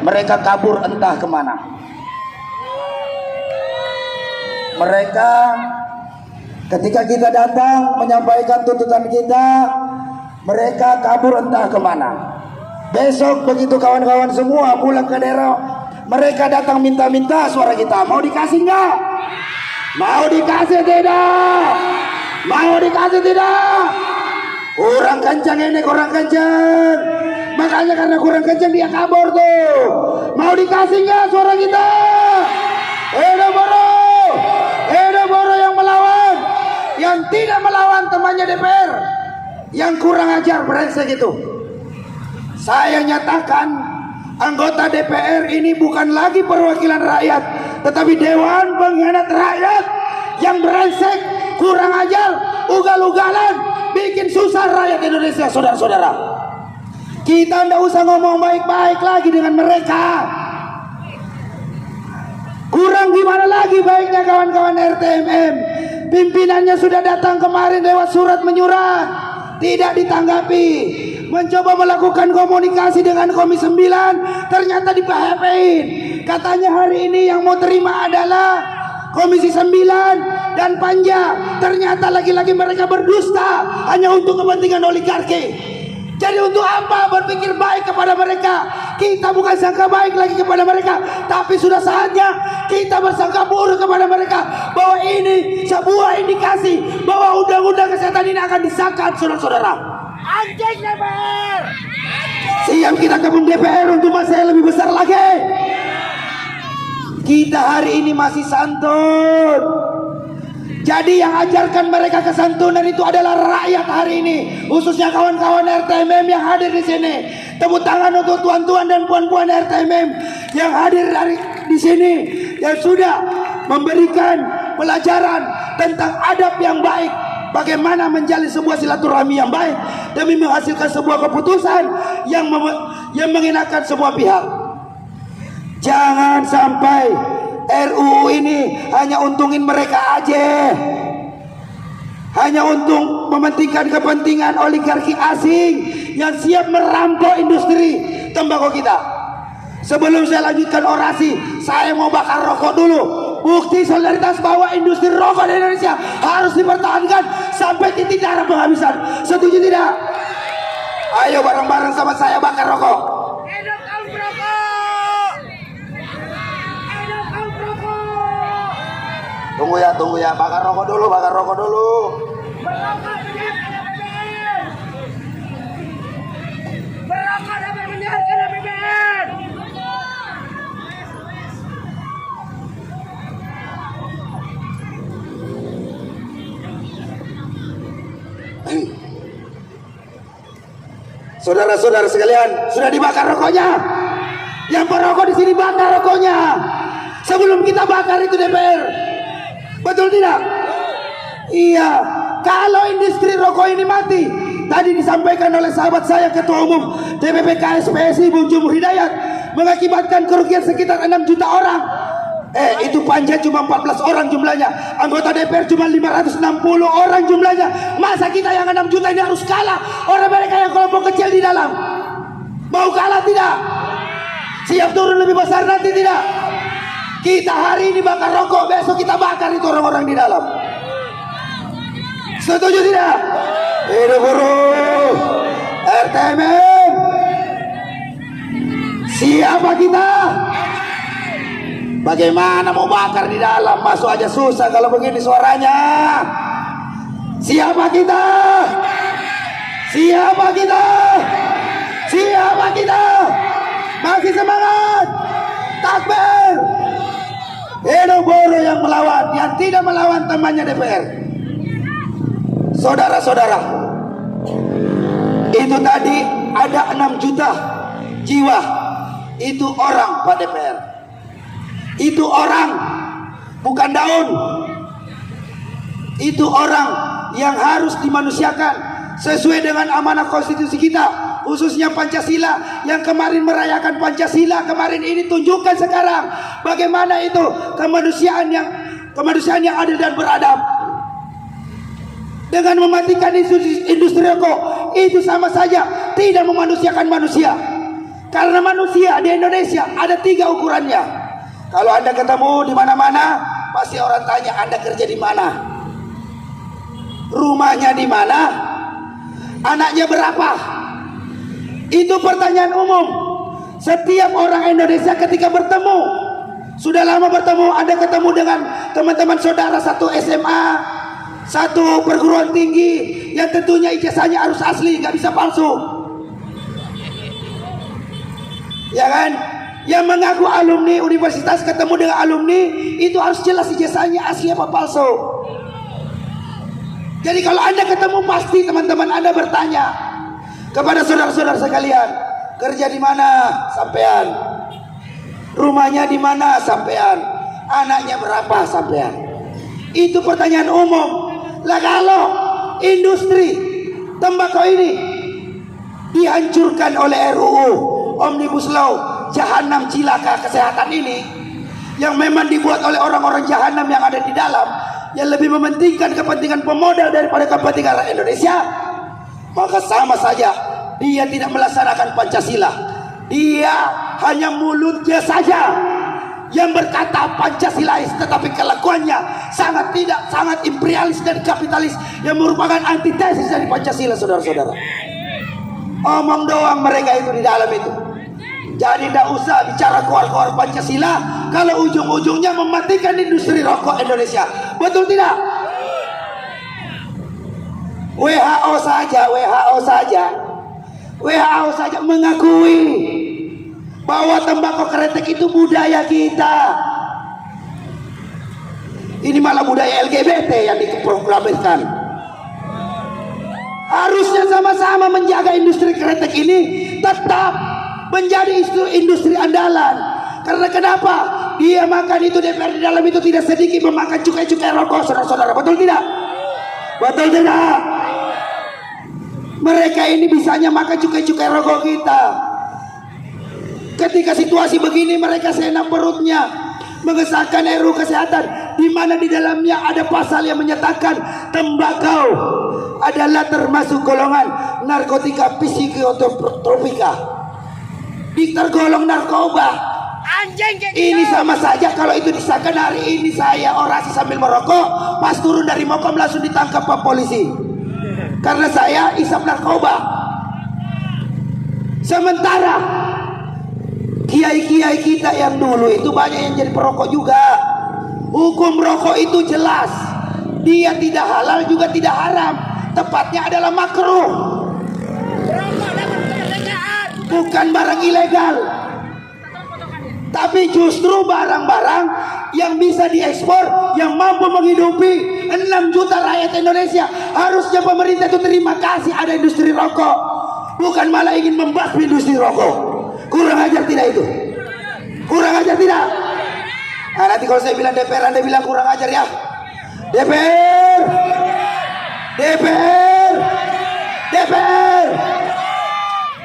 Mereka kabur entah kemana. Mereka ketika kita datang menyampaikan tuntutan kita, mereka kabur entah kemana. Besok begitu kawan-kawan semua pulang ke daerah, mereka datang minta-minta suara kita. Mau dikasih nggak? Mau dikasih tidak? Mau dikasih tidak? Kurang kencang ini, kurang kencang. Makanya karena kurang kencang dia kabur tuh. Mau dikasih nggak suara kita? Edo Boro yang melawan, yang tidak melawan temannya DPR, yang kurang ajar brengsek itu. Saya nyatakan anggota DPR ini bukan lagi perwakilan rakyat, tetapi dewan pengkhianat rakyat yang brengsek, kurang ajar, ugal-ugalan, bikin susah rakyat Indonesia. Saudara-saudara, kita tidak usah ngomong baik-baik lagi dengan mereka. Kurang gimana lagi baiknya kawan-kawan RTMM. Pimpinannya sudah datang kemarin lewat surat menyurat, tidak ditanggapi. Mencoba melakukan komunikasi dengan Komisi 9, ternyata di-PHP-in. Katanya hari ini yang mau terima adalah Komisi 9 dan Panja. Ternyata lagi-lagi mereka berdusta hanya untuk kepentingan oligarki. Jadi untuk apa berpikir baik kepada mereka? Kita bukan sangka baik lagi kepada mereka, tapi sudah saatnya kita bersangka buruk kepada mereka, bahwa ini sebuah indikasi bahwa undang-undang kesehatan ini akan disahkan, saudara-saudara. Anjing DPR. Siap kita gabung DPR untuk masa yang lebih besar lagi. Kita hari ini masih santun. Jadi yang ajarkan mereka kesantunan itu adalah rakyat hari ini, khususnya kawan-kawan RTMM yang hadir di sini. Tepuk tangan untuk tuan-tuan dan puan-puan RTMM yang hadir di sini, yang sudah memberikan pelajaran tentang adab yang baik, bagaimana menjalin sebuah silaturahmi yang baik demi menghasilkan sebuah keputusan yang mengenakan semua pihak. Jangan sampai RUU ini hanya untungin mereka aja, hanya untuk mementingkan kepentingan oligarki asing yang siap merampok industri tembakau kita. Sebelum saya lanjutkan orasi, saya mau bakar rokok dulu. Bukti solidaritas bahwa industri rokok di Indonesia harus dipertahankan sampai titik darah penghabisan. Setuju tidak? Ayo bareng-bareng sama saya bakar rokok. Hidup kaum perokok. Hidup kaum perokok. Tunggu ya, bakar rokok dulu. Merokok menyehatkan APBN. Merokok dapat menyehatkan APBN. Saudara-saudara sekalian, sudah dibakar rokoknya. Yang perokok di sini bakar rokoknya sebelum kita bakar itu DPR. Betul tidak? Iya. Kalau industri rokok ini mati, tadi disampaikan oleh sahabat saya Ketua Umum DPP KSPSI Bung Jumur Hidayat, mengakibatkan kerugian sekitar 6 juta orang. Itu Panja cuma 14 orang jumlahnya, anggota DPR cuma 560 orang jumlahnya. Masa kita yang 6 juta ini harus kalah orang mereka yang kelompok kecil di dalam? Mau kalah tidak? Siap turun lebih besar nanti tidak? Kita hari ini bakar rokok, besok kita bakar itu orang-orang di dalam. Setuju tidak? Hidup buruh RTMM. Siapa kita? Bagaimana mau bakar di dalam? Masuk aja susah kalau begini suaranya. Siapa kita? Siapa kita? Siapa kita? Masih semangat. Takbir. Hidup buruh yang melawan, yang tidak melawan temannya DPR. Saudara-saudara, itu tadi ada 6 juta jiwa. Itu orang Pak DPR. Itu orang, bukan daun. Itu orang yang harus dimanusiakan sesuai dengan amanah konstitusi kita, khususnya Pancasila. Yang kemarin merayakan Pancasila, kemarin ini tunjukkan sekarang bagaimana itu kemanusiaan yang adil dan beradab. Dengan mematikan industri rokok, itu sama saja tidak memanusiakan manusia. Karena manusia di Indonesia ada 3 ukurannya. Kalau Anda ketemu di mana-mana, pasti orang tanya Anda kerja di mana, rumahnya di mana, anaknya berapa. Itu pertanyaan umum. Setiap orang Indonesia ketika bertemu, sudah lama bertemu, Anda ketemu dengan teman-teman saudara satu SMA, satu perguruan tinggi, yang tentunya ijazahnya harus asli, nggak bisa palsu, ya kan? Yang mengaku alumni universitas ketemu dengan alumni, itu harus jelas ijazahnya asli apa palsu. Jadi kalau Anda ketemu, pasti teman-teman Anda bertanya kepada saudara-saudara sekalian, kerja di mana sampean, rumahnya di mana sampean, anaknya berapa sampean. Itu pertanyaan umum. Lah kalau industri tembakau ini dihancurkan oleh RUU Omnibus Law Jahanam Cilaka Kesehatan ini, yang memang dibuat oleh orang-orang jahanam yang ada di dalam, yang lebih mementingkan kepentingan pemodal daripada kepentingan rakyat Indonesia, maka sama saja dia tidak melaksanakan Pancasila. Dia hanya mulutnya saja yang berkata Pancasilais, tetapi kelakuannya sangat imperialis dan kapitalis, yang merupakan antitesis dari Pancasila, saudara-saudara. Omong doang mereka itu di dalam itu. Jadi tidak usah bicara keluar-keluar Pancasila kalau ujung-ujungnya mematikan industri rokok Indonesia. Betul tidak? WHO saja mengakui bahwa tembakau kretek itu budaya kita. Ini malah budaya LGBT yang diproklamirkan. Harusnya sama-sama menjaga industri kretek ini tetap menjadi industri andalan. Karena kenapa? Dia makan itu, DPR di dalam itu tidak sedikit memakan cukai-cukai rokok, saudara-saudara. Betul tidak? Betul tidak? Mereka ini bisanya makan cukai-cukai rokok kita. Ketika situasi begini, mereka senang perutnya mengesahkan RUU Kesehatan, di mana di dalamnya ada pasal yang menyatakan tembakau adalah termasuk golongan narkotika psikotropika, tergolong narkoba. Anjing kayak Ini gitu. sama saja kalau itu disahkan hari ini saya orasi sambil merokok, pas turun dari mokom langsung ditangkap Pak polisi karena saya isap narkoba. Sementara kiai-kiai kita yang dulu itu banyak yang jadi perokok juga. Hukum rokok itu jelas, dia tidak halal juga tidak haram, tepatnya adalah makruh, Rokok dapat kemerdekaan. bukan barang ilegal. Tapi justru barang-barang yang bisa diekspor, yang mampu menghidupi 6 juta rakyat Indonesia. Harusnya pemerintah itu terima kasih ada industri rokok, bukan malah ingin membasmi industri rokok. Kurang ajar tidak itu? Kurang ajar tidak? Nah, nanti kalau saya bilang DPR, Anda bilang kurang ajar ya. DPR, DPR, DPR,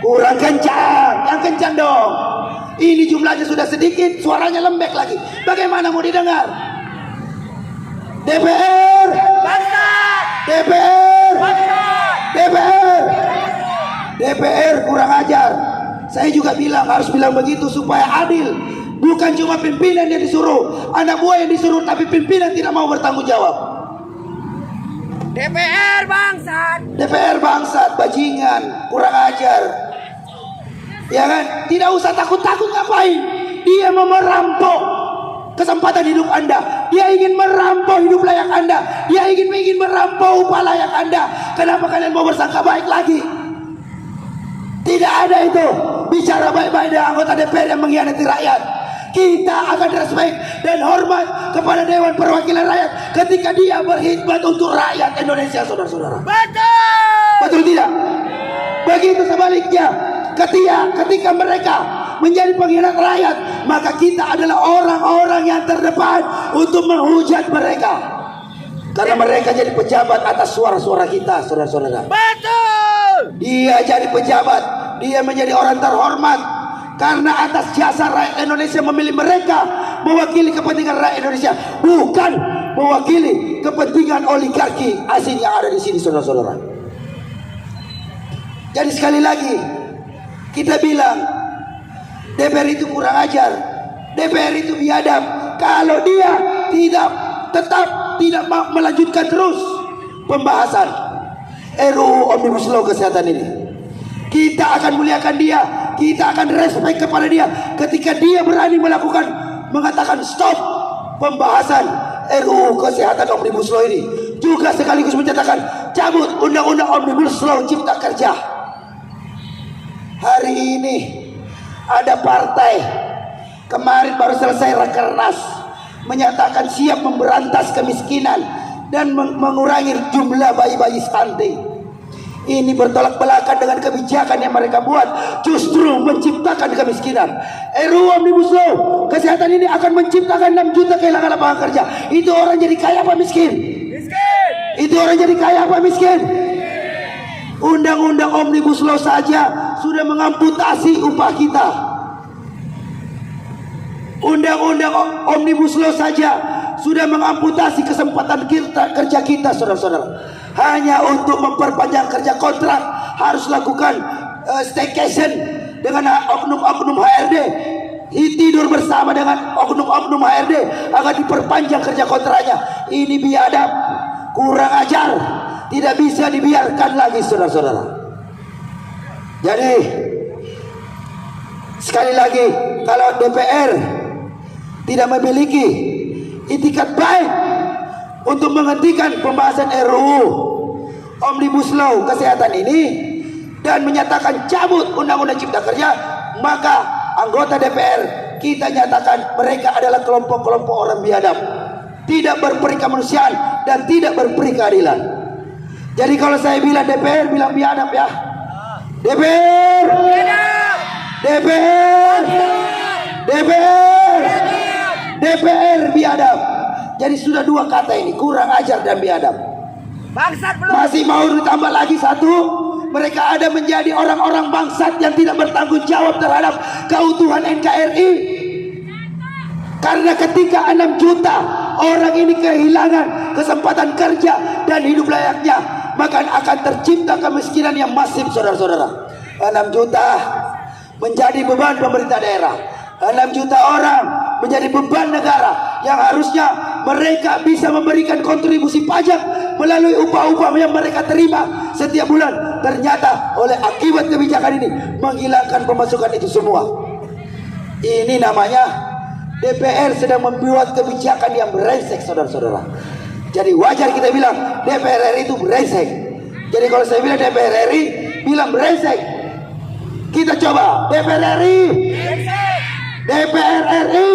kurang kencang, yang kencang dong. Ini jumlahnya sudah sedikit, suaranya lembek lagi. Bagaimana mau didengar? DPR, DPR, DPR, DPR kurang ajar. Saya juga bilang harus bilang begitu supaya adil. Bukan cuma pimpinan yang disuruh, anak buah yang disuruh, tapi pimpinan tidak mau bertanggung jawab. DPR bangsat. DPR bangsat, bajingan, kurang ajar. Ya kan? Tidak usah takut-takut, ngapain? Dia mau merampok kesempatan hidup Anda. Dia ingin merampok hidup layak Anda. Dia ingin merampok upah layak Anda. Kenapa kalian mau bersangka baik lagi? Tidak ada itu. Bicara baik-baik dengan anggota DPR yang mengkhianati rakyat. Kita akan respect dan hormat kepada Dewan Perwakilan Rakyat ketika dia berkhidmat untuk rakyat Indonesia, saudara-saudara. Betul. Betul tidak? Begitu sebaliknya, ketika mereka menjadi pengkhianat rakyat, maka kita adalah orang-orang yang terdepan untuk menghujat mereka, karena mereka jadi pejabat atas suara-suara kita, saudara-saudara. Betul. Dia jadi pejabat, dia menjadi orang terhormat karena atas jasa rakyat Indonesia memilih mereka mewakili kepentingan rakyat Indonesia, bukan mewakili kepentingan oligarki asing yang ada di sini, saudara-saudara. Jadi sekali lagi kita bilang, DPR itu kurang ajar, DPR itu biadab. Kalau dia tetap tidak melanjutkan terus pembahasan RUU Omnibus Law kesehatan ini, kita akan muliakan dia, kita akan respect kepada dia ketika dia berani mengatakan stop pembahasan RUU kesehatan Omnibus Law ini, juga sekaligus menyatakan cabut undang-undang Omnibus Law Cipta Kerja. Hari ini ada partai kemarin baru selesai rakernas menyatakan siap memberantas kemiskinan dan mengurangi jumlah bayi-bayi stunting. Ini bertolak belakang dengan kebijakan yang mereka buat, justru menciptakan kemiskinan. RUU Omnibus Law kesehatan ini akan menciptakan 6 juta kehilangan lapangan kerja. Itu orang jadi kaya apa miskin? Itu orang jadi kaya apa miskin? Undang-undang Omnibus Law saja sudah mengamputasi upah kita. Undang-undang Omnibus Law saja sudah mengamputasi kesempatan kerja kita, saudara-saudara. Hanya untuk memperpanjang kerja kontrak harus lakukan staycation dengan oknum-oknum HRD, tidur bersama dengan oknum-oknum HRD agar diperpanjang kerja kontraknya. Ini biadab, kurang ajar, tidak bisa dibiarkan lagi, saudara-saudara. Jadi sekali lagi, kalau DPR tidak memiliki itikat baik untuk menghentikan pembahasan RUU Omnibus Law kesehatan ini dan menyatakan cabut Undang-Undang Cipta Kerja, maka anggota DPR kita nyatakan mereka adalah kelompok-kelompok orang biadab, tidak berperi kemanusiaan dan tidak berperi keadilan. Jadi kalau saya bilang DPR, bilang biadab ya. DPR, DPR, DPR, DPR biadab. Jadi sudah 2 kata ini, kurang ajar dan biadab. Bangsat belum. Masih mau ditambah lagi 1, mereka ada menjadi orang-orang bangsat yang tidak bertanggung jawab terhadap keutuhan NKRI. Karena ketika 6 juta orang ini kehilangan kesempatan kerja dan hidup layaknya, maka akan tercipta kemiskinan yang masif, saudara-saudara. 6 juta menjadi beban pemerintah daerah, 6 juta orang menjadi beban negara yang harusnya mereka bisa memberikan kontribusi pajak melalui upah-upah yang mereka terima setiap bulan. Ternyata oleh akibat kebijakan ini menghilangkan pemasukan itu semua. Ini namanya DPR sedang membuat kebijakan yang brengsek, saudara-saudara. Jadi wajar kita bilang DPR RI itu brengsek. Jadi kalau saya bilang DPR RI bilang brengsek, kita coba DPR RI, DPR RI,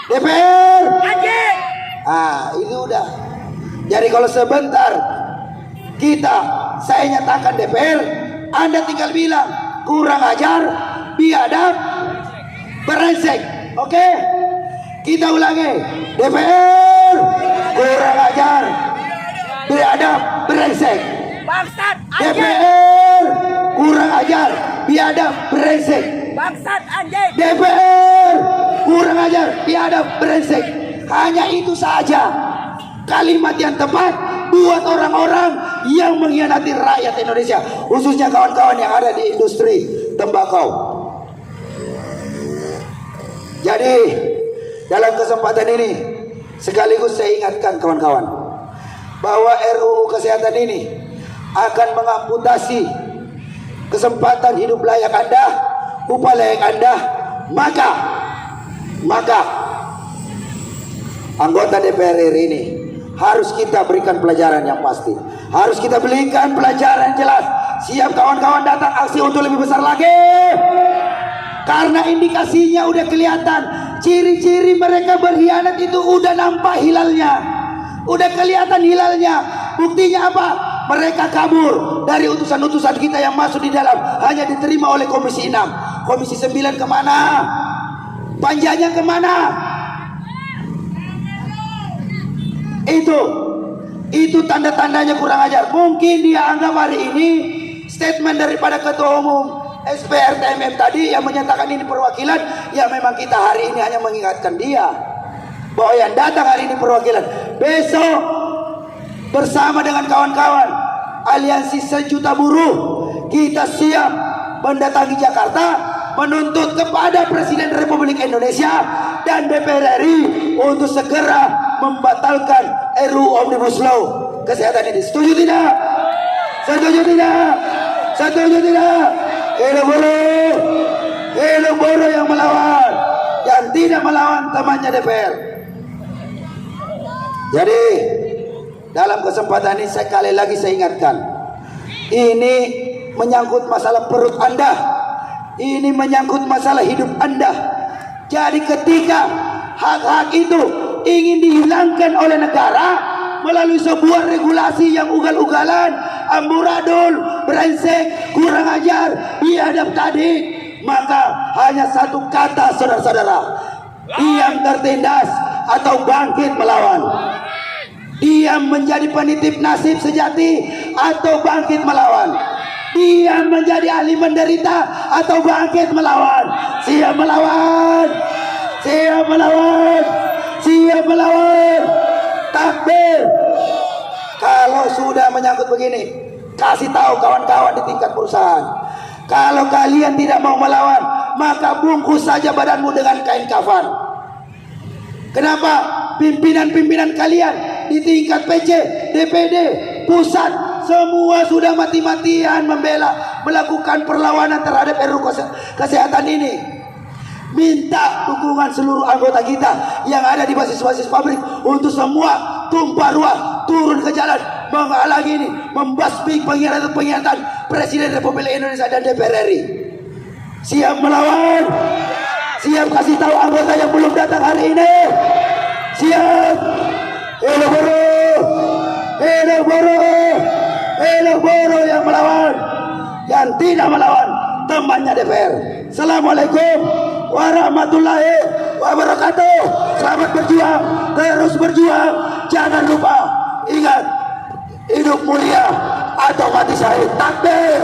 DPR. Itu udah. Jadi kalau sebentar saya nyatakan DPR, Anda tinggal bilang kurang ajar, biadab, brengsek. Oke? Kita ulangi. DPR kurang ajar, biadab, brengsek. Bangsat anjing. DPR kurang ajar, biadab, brengsek. Bangsat anjing. DPR kurang ajar, biadab, brengsek. Hanya itu saja kalimat yang tepat buat orang-orang yang mengkhianati rakyat Indonesia, khususnya kawan-kawan yang ada di industri tembakau. Jadi dalam kesempatan ini sekaligus saya ingatkan kawan-kawan bahwa RUU kesehatan ini akan mengamputasi kesempatan hidup layak Anda, upah layak Anda. Maka anggota DPR RI ini harus kita berikan pelajaran yang pasti, harus kita berikan pelajaran yang jelas. Siap kawan-kawan datang aksi untuk lebih besar lagi, karena indikasinya udah kelihatan. Ciri-ciri mereka berkhianat itu udah nampak hilalnya, udah kelihatan hilalnya. Buktinya apa? Mereka kabur dari utusan-utusan kita yang masuk di dalam, hanya diterima oleh Komisi 6. Komisi 9 kemana? Panjanya kemana? Itu tanda-tandanya kurang ajar. Mungkin dia anggap hari ini statement daripada Ketua Umum SPRTMM tadi yang menyatakan ini perwakilan, ya memang kita hari ini hanya mengingatkan dia bahwa yang datang hari ini perwakilan. Besok bersama dengan kawan-kawan Aliansi Sejuta Buruh kita siap mendatangi Jakarta, menuntut kepada Presiden Republik Indonesia dan DPR RI untuk segera membatalkan RUU Omnibus Law kesehatan ini. Setuju tidak? Setuju tidak? Setuju tidak? Hidup buruh! Hidup buruh yang melawan, yang tidak melawan temannya DPR. Jadi dalam kesempatan ini sekali lagi saya ingatkan, ini menyangkut masalah perut Anda, ini menyangkut masalah hidup Anda. Jadi ketika hak-hak itu ingin dihilangkan oleh negara melalui sebuah regulasi yang ugal-ugalan, amburadul, brengsek, kurang ajar, biadab tadi, maka hanya satu kata saudara-saudara, diam tertindas atau bangkit melawan. Diam menjadi penitip nasib sejati atau bangkit melawan. Diam menjadi ahli menderita atau bangkit melawan. Siap melawan. Siap melawan. Siap melawan. Takbir. Kalau sudah menyangkut begini, kasih tahu kawan-kawan di tingkat perusahaan. Kalau kalian tidak mau melawan, maka bungkus saja badanmu dengan kain kafan. Kenapa? Pimpinan-pimpinan kalian di tingkat PC, DPD, pusat, semua sudah mati-matian membela, melakukan perlawanan terhadap RUU kesehatan ini. Minta dukungan seluruh anggota kita yang ada di basis-basis pabrik untuk semua tumpah ruah turun ke jalan menghalangi ini, membasmi pengkhianatan Presiden Republik Indonesia dan DPR RI. Siap melawan, siap kasih tahu anggota yang belum datang hari ini. Siap. Hidup buruh, hidup buruh, hidup buruh yang melawan, yang tidak melawan temannya DPR. Assalamualaikum warahmatullahi wabarakatuh. Selamat berjuang, terus berjuang. Jangan lupa, ingat, hidup mulia atau mati syahid. Takbir.